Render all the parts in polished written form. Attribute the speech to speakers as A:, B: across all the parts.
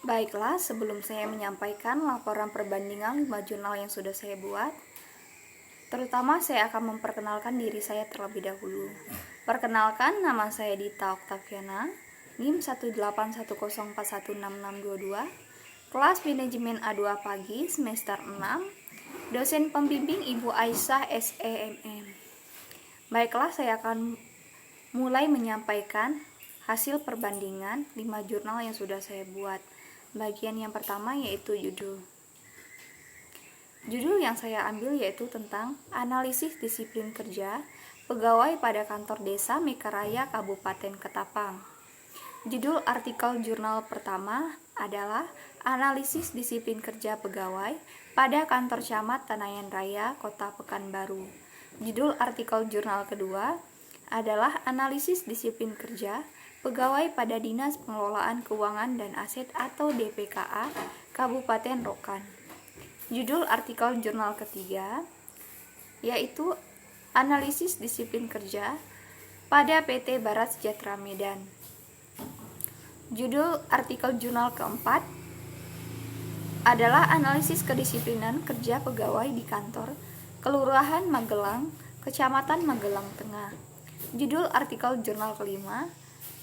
A: Baiklah, sebelum saya menyampaikan laporan perbandingan 5 jurnal yang sudah saya buat, terutama saya akan memperkenalkan diri saya terlebih dahulu. Perkenalkan, nama saya Dita Oktaviana, NIM 18104166622, kelas manajemen A2 pagi, semester 6, dosen pembimbing Ibu Aisyah SEMM. Baiklah, saya akan mulai menyampaikan hasil perbandingan 5 jurnal yang sudah saya buat. Bagian yang pertama yaitu judul. Judul yang saya ambil yaitu tentang analisis disiplin kerja pegawai pada kantor desa Mekaraya Kabupaten Ketapang. Judul artikel jurnal pertama adalah analisis disiplin kerja pegawai pada kantor camat Tenayan Raya Kota Pekanbaru. Judul artikel jurnal kedua adalah analisis disiplin kerja pegawai pada Dinas Pengelolaan Keuangan dan Aset atau DPKA Kabupaten Rokan. Judul artikel jurnal ketiga yaitu analisis disiplin kerja pada PT Barat Sejahtera Medan. Judul artikel jurnal keempat adalah analisis kedisiplinan kerja pegawai di kantor Kelurahan Magelang, Kecamatan Magelang Tengah. Judul artikel jurnal kelima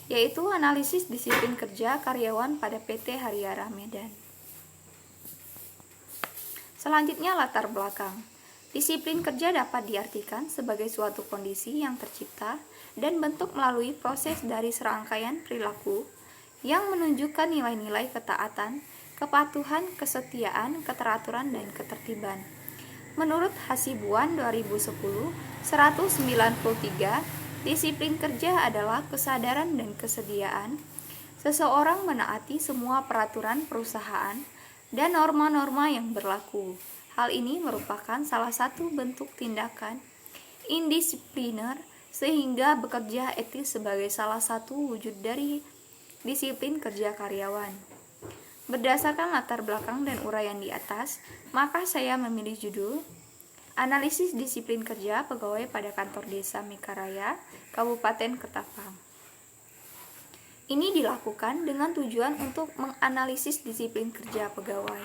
A: yaitu analisis disiplin kerja karyawan pada PT Hariara Medan. Selanjutnya latar belakang. Disiplin kerja dapat diartikan sebagai suatu kondisi yang tercipta dan bentuk melalui proses dari serangkaian perilaku yang menunjukkan nilai-nilai ketaatan, kepatuhan, kesetiaan, keteraturan, dan ketertiban. Menurut Hasibuan 2010, 193, disiplin kerja adalah kesadaran dan kesediaan seseorang menaati semua peraturan perusahaan dan norma-norma yang berlaku. Hal ini merupakan salah satu bentuk tindakan indisipliner sehingga bekerja etis sebagai salah satu wujud dari disiplin kerja karyawan. Berdasarkan latar belakang dan uraian di atas, maka saya memilih judul Analisis Disiplin Kerja Pegawai pada Kantor Desa Mekaraya, Kabupaten Ketapang. Ini dilakukan dengan tujuan untuk menganalisis disiplin kerja pegawai.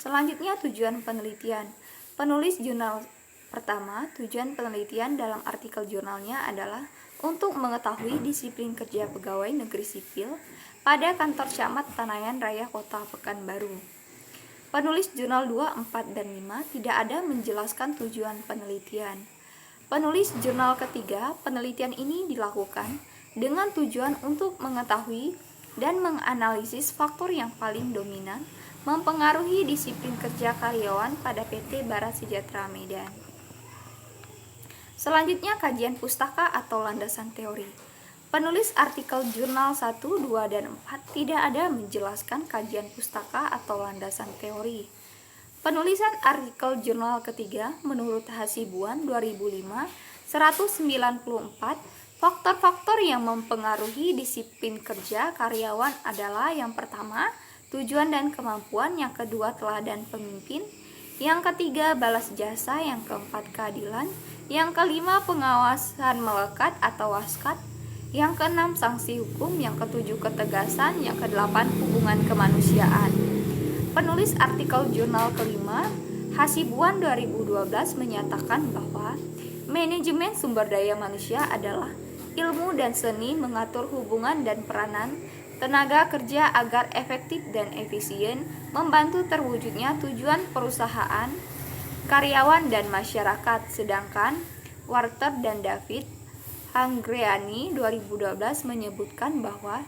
A: Selanjutnya tujuan penelitian. Penulis jurnal pertama, tujuan penelitian dalam artikel jurnalnya adalah untuk mengetahui disiplin kerja pegawai negeri sipil pada kantor camat Tenayan Raya Kota Pekanbaru. Penulis jurnal 2, 4, dan 5 tidak ada menjelaskan tujuan penelitian. Penulis jurnal ketiga, penelitian ini dilakukan dengan tujuan untuk mengetahui dan menganalisis faktor yang paling dominan mempengaruhi disiplin kerja karyawan pada PT Barat Sejahtera Medan. Selanjutnya kajian pustaka atau landasan teori. Penulis artikel jurnal 1, 2, dan 4 tidak ada menjelaskan kajian pustaka atau landasan teori. Penulisan artikel jurnal ketiga menurut Hasibuan 2005, 194, faktor-faktor yang mempengaruhi disiplin kerja karyawan adalah yang pertama, tujuan dan kemampuan, yang kedua, teladan pemimpin, yang ketiga, balas jasa, yang keempat, keadilan, yang kelima, pengawasan melekat atau waskat, yang keenam, sanksi hukum, yang ketujuh, ketegasan, yang kedelapan, hubungan kemanusiaan. Penulis artikel jurnal kelima, Hasibuan 2012 menyatakan bahwa manajemen sumber daya manusia adalah ilmu dan seni mengatur hubungan dan peranan tenaga kerja agar efektif dan efisien membantu terwujudnya tujuan perusahaan, karyawan, dan masyarakat. Sedangkan Walter dan David Hangreani 2012 menyebutkan bahwa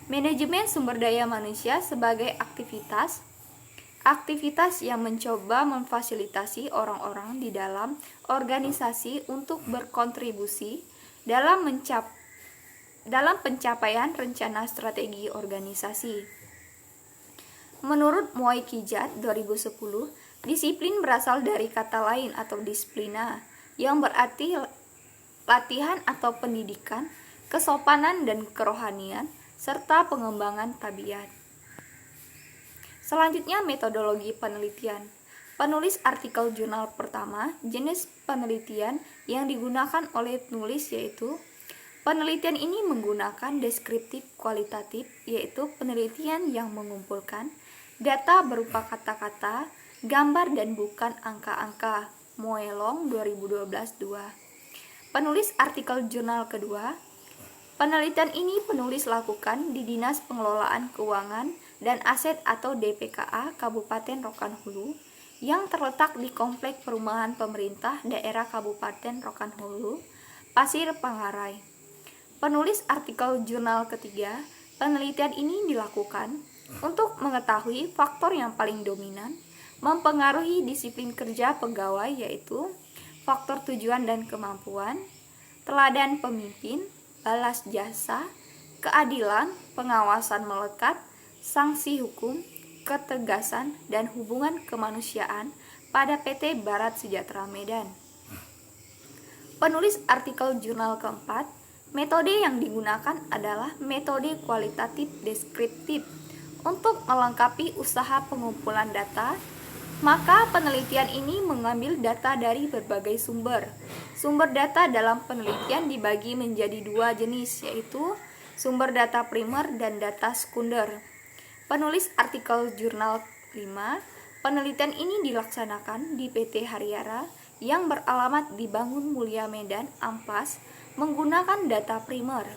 A: manajemen sumber daya manusia sebagai aktivitas yang mencoba memfasilitasi orang-orang di dalam organisasi untuk berkontribusi dalam pencapaian rencana strategi organisasi. Menurut Moy Kijat 2010, disiplin berasal dari kata lain atau disiplina yang berarti latihan atau pendidikan, kesopanan dan kerohanian, serta pengembangan tabiat. Selanjutnya metodologi penelitian. Penulis artikel jurnal pertama, jenis penelitian yang digunakan oleh penulis yaitu Penelitian ini menggunakan deskriptif kualitatif, yaitu penelitian yang mengumpulkan data berupa kata-kata, gambar, dan bukan angka-angka. Moelong 2012-2. Penulis artikel jurnal kedua. Penelitian ini penulis lakukan di Dinas Pengelolaan Keuangan dan Aset atau DPKA Kabupaten Rokan Hulu yang terletak di Komplek Perumahan Pemerintah Daerah Kabupaten Rokan Hulu, Pasir Pangarai. Penulis artikel jurnal ketiga, penelitian ini dilakukan untuk mengetahui faktor yang paling dominan mempengaruhi disiplin kerja pegawai, yaitu faktor tujuan dan kemampuan, teladan pemimpin, balas jasa, keadilan, pengawasan melekat, sanksi hukum, ketegasan, dan hubungan kemanusiaan pada PT Barat Sejahtera Medan. Penulis artikel jurnal keempat, metode yang digunakan adalah metode kualitatif deskriptif untuk melengkapi usaha pengumpulan data. Maka penelitian ini mengambil data dari berbagai sumber. Sumber data dalam penelitian dibagi menjadi dua jenis, yaitu sumber data primer dan data sekunder. Penulis artikel jurnal 5, penelitian ini dilaksanakan di PT Haryara yang beralamat di Bangun Mulia Medan, Amplas, menggunakan data primer.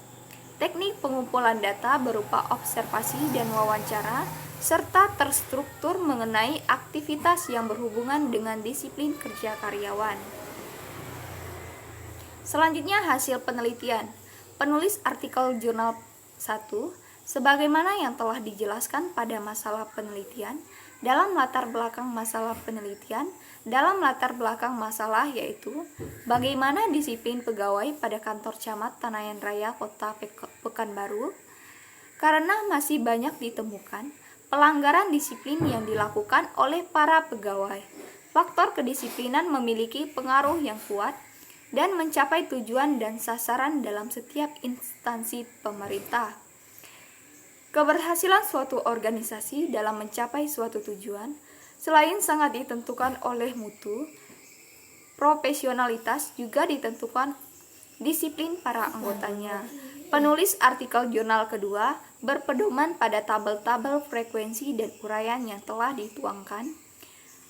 A: Teknik pengumpulan data berupa observasi dan wawancara, serta terstruktur mengenai aktivitas yang berhubungan dengan disiplin kerja karyawan. Selanjutnya hasil penelitian. Penulis artikel jurnal 1, sebagaimana yang telah dijelaskan pada masalah penelitian, dalam latar belakang masalah penelitian, dalam latar belakang masalah yaitu bagaimana disiplin pegawai pada kantor camat Tanayan Raya Kota Pekanbaru, karena masih banyak ditemukan pelanggaran disiplin yang dilakukan oleh para pegawai. Faktor kedisiplinan memiliki pengaruh yang kuat dan mencapai tujuan dan sasaran dalam setiap instansi pemerintah. Keberhasilan suatu organisasi dalam mencapai suatu tujuan selain sangat ditentukan oleh mutu, profesionalitas juga ditentukan disiplin para anggotanya. Penulis artikel jurnal kedua berpedoman pada tabel-tabel frekuensi dan uraian yang telah dituangkan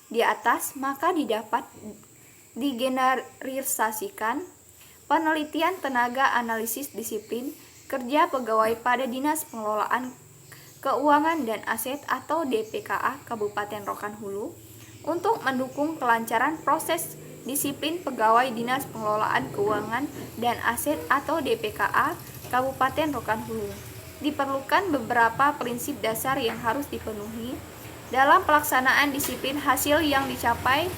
A: di atas, maka didapat digeneralisasikan penelitian tenaga analisis disiplin kerja pegawai pada Dinas Pengelolaan Keuangan dan Aset atau DPKA Kabupaten Rokan Hulu untuk mendukung kelancaran proses disiplin pegawai Dinas Pengelolaan Keuangan dan Aset atau DPKA Kabupaten Rokan Hulu. Diperlukan beberapa prinsip dasar yang harus dipenuhi dalam pelaksanaan disiplin. Hasil yang dicapai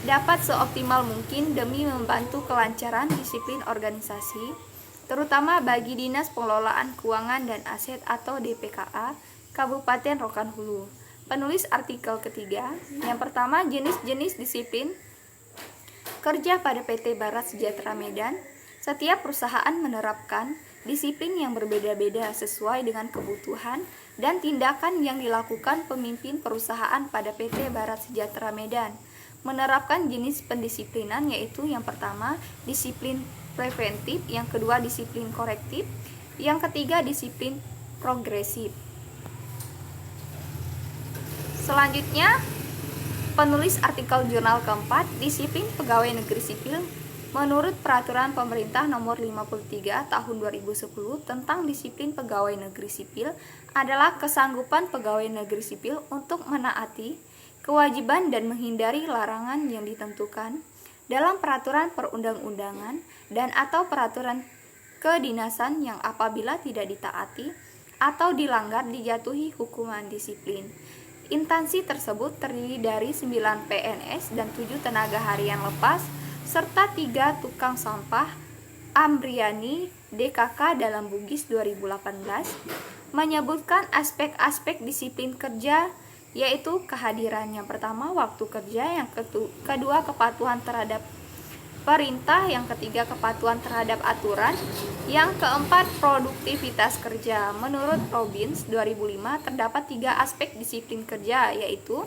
A: dapat seoptimal mungkin demi membantu kelancaran disiplin organisasi, terutama bagi Dinas Pengelolaan Keuangan dan Aset atau DPKA Kabupaten Rokan Hulu. Penulis artikel ketiga, yang pertama, jenis-jenis disiplin kerja pada PT Barat Sejahtera Medan. Setiap perusahaan menerapkan disiplin yang berbeda-beda sesuai dengan kebutuhan dan tindakan yang dilakukan pemimpin perusahaan pada PT Barat Sejahtera Medan. Menerapkan jenis pendisiplinan yaitu yang pertama disiplin preventif, yang kedua disiplin korektif, yang ketiga disiplin progresif. Selanjutnya, penulis artikel jurnal keempat, disiplin pegawai negeri sipil. Menurut Peraturan Pemerintah Nomor 53 Tahun 2010 tentang Disiplin Pegawai Negeri Sipil adalah kesanggupan pegawai negeri sipil untuk menaati kewajiban dan menghindari larangan yang ditentukan dalam peraturan perundang-undangan dan atau peraturan kedinasan yang apabila tidak ditaati atau dilanggar dijatuhi hukuman disiplin. Instansi tersebut terdiri dari 9 PNS dan 7 tenaga harian lepas serta 3 tukang sampah. Amriani DKK dalam Bugis 2018 menyebutkan aspek-aspek disiplin kerja, yaitu kehadiran yang pertama waktu kerja, yang kedua kepatuhan terhadap perintah, yang ketiga kepatuhan terhadap aturan, yang keempat produktivitas kerja. Menurut Robbins 2005 terdapat 3 aspek disiplin kerja, yaitu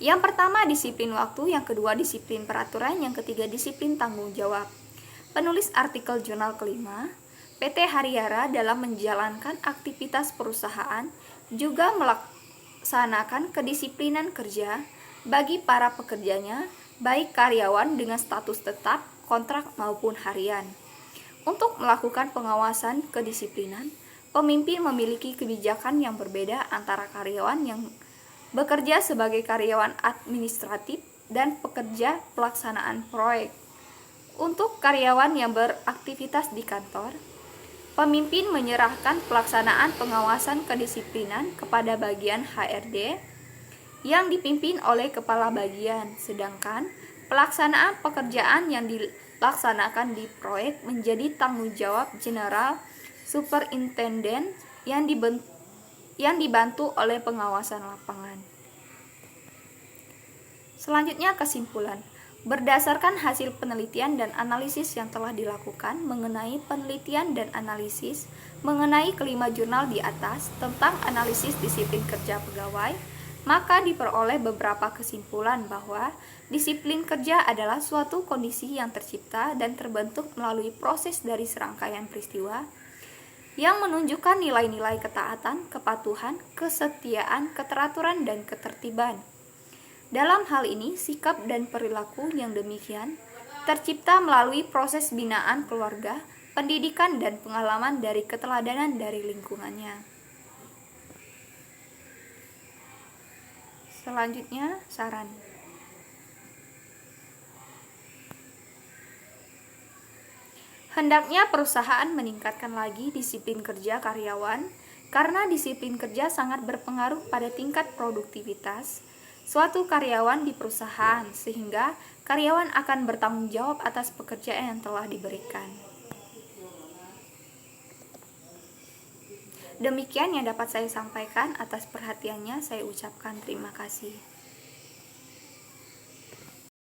A: yang pertama disiplin waktu, yang kedua disiplin peraturan, yang ketiga disiplin tanggung jawab. Penulis artikel jurnal kelima, PT Haryara dalam menjalankan aktivitas perusahaan juga melaksanakan kedisiplinan kerja bagi para pekerjanya, baik karyawan dengan status tetap, kontrak maupun harian. Untuk melakukan pengawasan kedisiplinan, pemimpin memiliki kebijakan yang berbeda antara karyawan yang bekerja sebagai karyawan administratif dan pekerja pelaksanaan proyek. Untuk karyawan yang beraktivitas di kantor, pemimpin menyerahkan pelaksanaan pengawasan kedisiplinan kepada bagian HRD yang dipimpin oleh kepala bagian, sedangkan pelaksanaan pekerjaan yang dilaksanakan di proyek menjadi tanggung jawab General Superintendent yang dibantu oleh pengawasan lapangan. Selanjutnya kesimpulan. Berdasarkan hasil penelitian dan analisis yang telah dilakukan mengenai penelitian dan analisis mengenai kelima jurnal di atas tentang analisis disiplin kerja pegawai, maka diperoleh beberapa kesimpulan bahwa disiplin kerja adalah suatu kondisi yang tercipta dan terbentuk melalui proses dari serangkaian peristiwa yang menunjukkan nilai-nilai ketaatan, kepatuhan, kesetiaan, keteraturan, dan ketertiban. Dalam hal ini, sikap dan perilaku yang demikian tercipta melalui proses binaan keluarga, pendidikan, dan pengalaman dari keteladanan dari lingkungannya. Selanjutnya, saran. Hendaknya perusahaan meningkatkan lagi disiplin kerja karyawan, karena disiplin kerja sangat berpengaruh pada tingkat produktivitas suatu karyawan di perusahaan, sehingga karyawan akan bertanggung jawab atas pekerjaan yang telah diberikan. Demikian yang dapat saya sampaikan. Atas perhatiannya saya ucapkan terima kasih.